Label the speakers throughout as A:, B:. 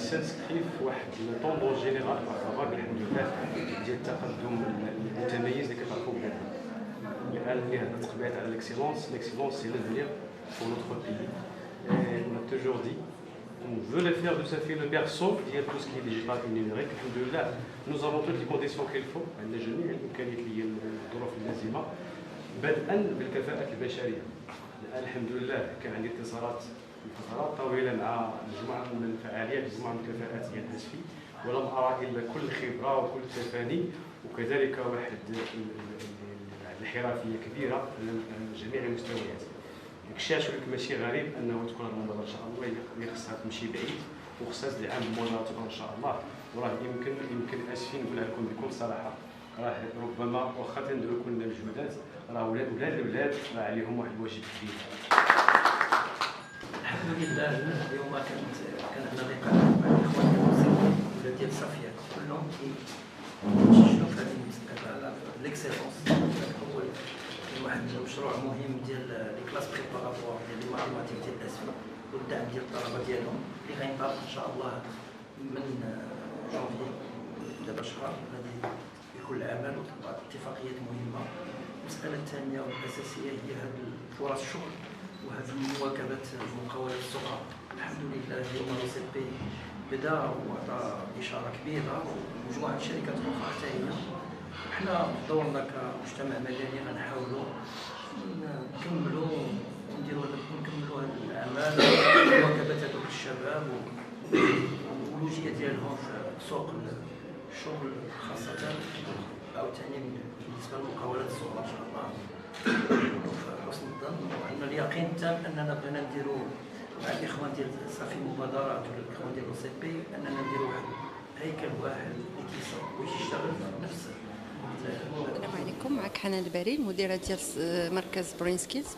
A: سانسكري في واحد طوندون جينيرال بارافار الحمد لله ديال التقدم المتميز اللي كتعرفوا بلادنا. الان اللي هضرت قبيله على l'excellence c'est l'avenir pour notre pays. On a toujours dit on veut le faire de Safi le berceau ديال tout ce qui est digital et numérique. الحمد لله nous avons toutes les conditions qu'il faut عندنا جميع الامكانيات اللي هي الظروف اللازمه بدءا بالكفاءه البشريه. الان الحمد لله كان عندي اتصالات فترات طويله مع مجموعه من الفعاليات مجموعه من الكفاءات ديال اسفي ولم ارى الا كل خبره وكل تفاني وكذلك واحد الحرفيه كبيره على جميع المستويات. داكشي علاش لك ماشي غريب انه تكون هذه المبادره ان شاء الله اللي خصها تمشي بعيد وخصها تدعم بمبادرات ان شاء الله. وراه يمكن اسفي نقولها لكم بكل صراحه راه ربما واخا تنديروا كلنا مجهودات راه ولاد البلاد راه عليهم واحد الواجب كبير.
B: الحمد لله اليوم كان عندنا لقاء مع الاخوان ديال ديال صافيه كلهم كيشجعوا في هذه المساله على ليكسيلونس. اول واحد المشروع مهم ديال لي كلاس بريباراتوار ديال لي ماتيماتيك ديال اسفي والدعم ديال الطلبه ديالهم اللي غينطلق ان شاء الله من جونفي دابا شهر غادي يكون العمل وتطبق اتفاقيات مهمه. المساله الثانيه والاساسيه هي هذه فرص الشغل وهذه مواكبه المقاولات الصغرى. الحمد لله اليوم السي بدا وعطى اشاره كبيره ومجموعه شركات اخرى حتى هي. حنا دورنا كمجتمع مدني غنحاولوا نكملوا ونكملوا هذا العمل مواكبه هذوك الشباب والولوجيه ديالهم في سوق الشغل خاصه عاوتاني بالنسبه للمقاولات الصغرى ان شاء الله. حسن الظن وعندنا اليقين التام اننا بغينا نديروا مع الاخوان ديال صافي مبادرات ولا الاخوان ديال او سي بي اننا نديروا واحد هيكل واحد اللي كيشتغل في نفس.
C: السلام عليكم، معك حنان البري المديره ديال مركز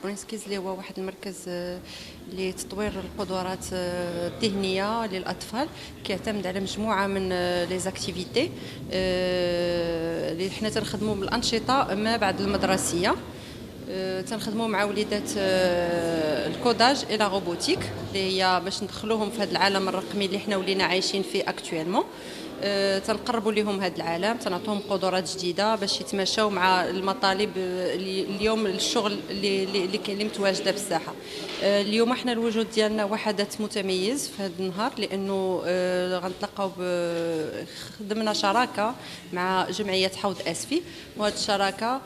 C: برينسكيز اللي هو واحد المركز لتطوير القدرات الذهنيه للاطفال كيعتمد على مجموعه من لي زاكتيفيتي اللي حنا تنخدموا بالانشطه ما بعد المدرسيه. تنخدموا مع وليدات الكوداج الى روبوتيك اللي هي باش ندخلوهم في هذا العالم الرقمي اللي حنا ولينا عايشين فيه اكطويلمون. تنقربوا لهم هذا العالم، تنعطوهم قدرات جديده باش يتماشاو مع المطالب اليوم الشغل اللي متواجده بالساحه. اليوم احنا الوجود ديالنا وحدث متميز في هذا النهار لانه غنتلاقاو خدمنا شراكه مع جمعيه حوض اسفي، وهذه الشراكه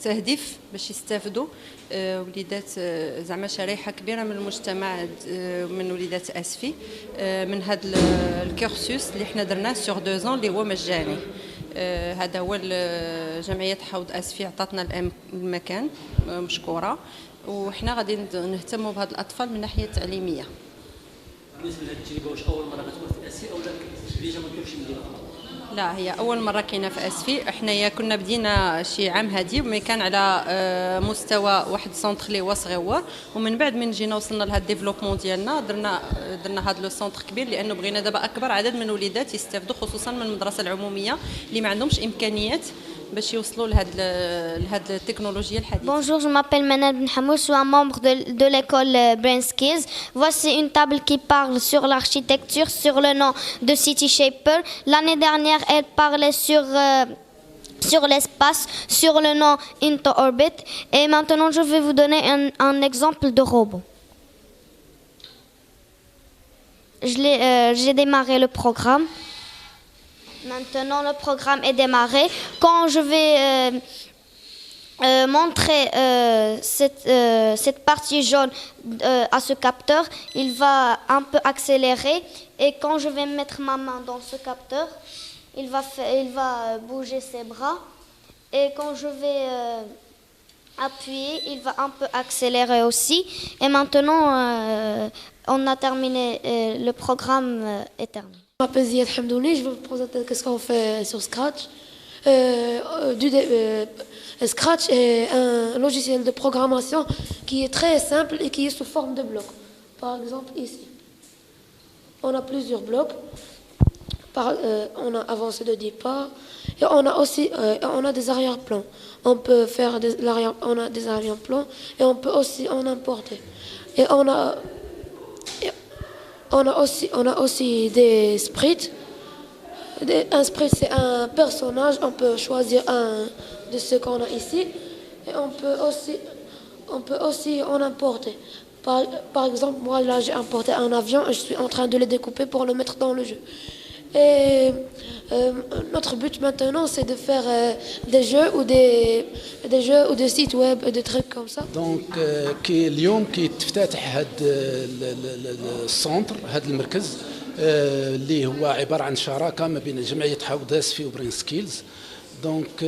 C: تهدف باش يستافدوا وليدات زعما شريحه كبيره من المجتمع من وليدات اسفي من هذا الكورسوس اللي حنا درناه سور 2 اللي هو مجاني. هذا هو جمعيه حوض اسفي عطاتنا المكان مشكوره، وحنا غادي نهتموا بهاد الاطفال من الناحيه التعليميه.
B: بالنسبه لهذه التجربه واش اول مره كتكون في اسفي او لا ديجا ما كنتش مدينه؟
C: لا، هي اول مره كاينه في اسفي. احنا كنا بدينا شي عام هادي ومي كان على مستوى واحد سونتر اللي هو صغيور، ومن بعد من جينا وصلنا لهاد الديفلوبمون ديالنا درنا هاد لو سونتر كبير لانه بغينا دابا اكبر عدد من الوليدات يستافدوا خصوصا من المدرسه العموميه اللي ما عندهمش امكانيات باش يوصلوا لهاد التكنولوجيا الحديثه.
D: Bonjour, je m'appelle Manal Ben Hamou, je suis un membre de l'école Brainskills. Voici une table qui parle sur l'architecture, sur le nom de City Shaper. L'année dernière, elle parlait sur sur l'espace, sur le nom Into Orbit. Et maintenant, je vais vous donner un exemple de robot. J'ai démarré le programme. Maintenant, le programme est démarré. Quand je vais montrer cette partie jaune à ce capteur, il va un peu accélérer. Et quand je vais mettre ma main dans ce capteur, il va bouger ses bras. Et quand je vais appuyer, il va un peu accélérer aussi. Et maintenant, on a terminé, le programme est terminé.
E: Je m'appelle Ziad Hamdouni, je vais vous présenter ce qu'on fait sur Scratch. Scratch est un logiciel de programmation qui est très simple et qui est sous forme de blocs. Par exemple, ici, on a plusieurs blocs. On a avancé de 10 pas et on a aussi on a des arrière-plans. On peut faire on a des arrière-plans et on peut aussi en importer. Et on a aussi des sprites. Un sprite, c'est un personnage. On peut choisir un de ceux qu'on a ici. Et on peut aussi en importer. Par exemple, moi là j'ai importé un avion et je suis en train de le découper pour le mettre dans le jeu. Et notre but maintenant, c'est de faire des jeux ou des sites web et des trucs comme ça.
F: Donc اليوم كيتفتتح هذا السونتر، هذا المركز اللي هو عبارة عن شراكة ما بين جمعية حوداسفي وبرين سكيلز. دونك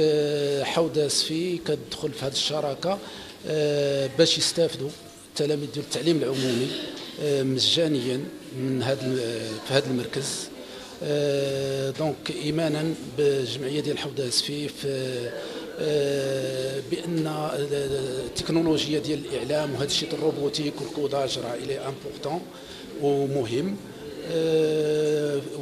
F: حوداسفي كتدخل في هذه الشراكة باش يستافدوا التلاميذ ديال التعليم العمومي مجانيا في هذا المركز. دونك ايمانا بجمعيه ديال حوداسفي بان التكنولوجيا ديال الاعلام وهذا الشيء الروبوتيك والكوداج راه الي امبورطون ومهم،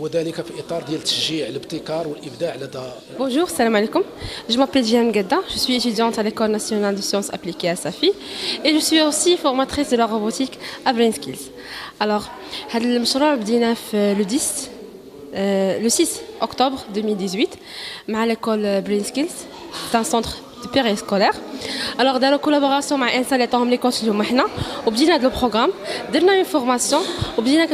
F: وذلك في اطار ديال تشجيع الابتكار والابداع لدى.
G: Bonjour, salam alaikum. Je m'appelle Diane Gadda, je suis étudiante à l'École nationale de sciences appliquées à Safi et je suis aussi formatrice de la robotique à Brain Skills. Alors, هذا المشروع بدينا في le 6 octobre 2018 مع l'école Brain Skills. C'est un centre de périscolaire. Alors dans la collaboration مع انسان اللي عطاهم لي كورس اليوم حنا وبدينا هذا البروغرام، درنا اون فورماسيون وبدينا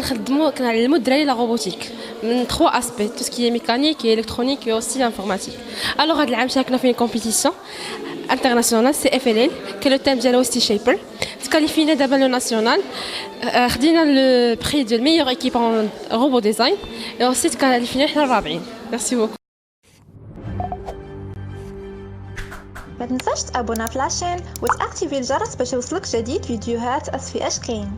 G: كنعلموا الدراري لا روبوتيك من 3 اسبي، tout ce qui est mécanique et électronique et aussi informatique. Alors هذا العام شاركنا في une compétition internationale CFLL que le thème ديالو سي شيبر. تكاليفينا دابا لو ناسيونال، خدينا لو بري ديال meilleure équipe en robot design et aussi تكاليفينا حنا الرابعين. Merci beaucoup.
H: ما تنساش تابونا في لاشين وتاكتيفي الجرس باش يوصلك جديد فيديوهات أسفي أشكين.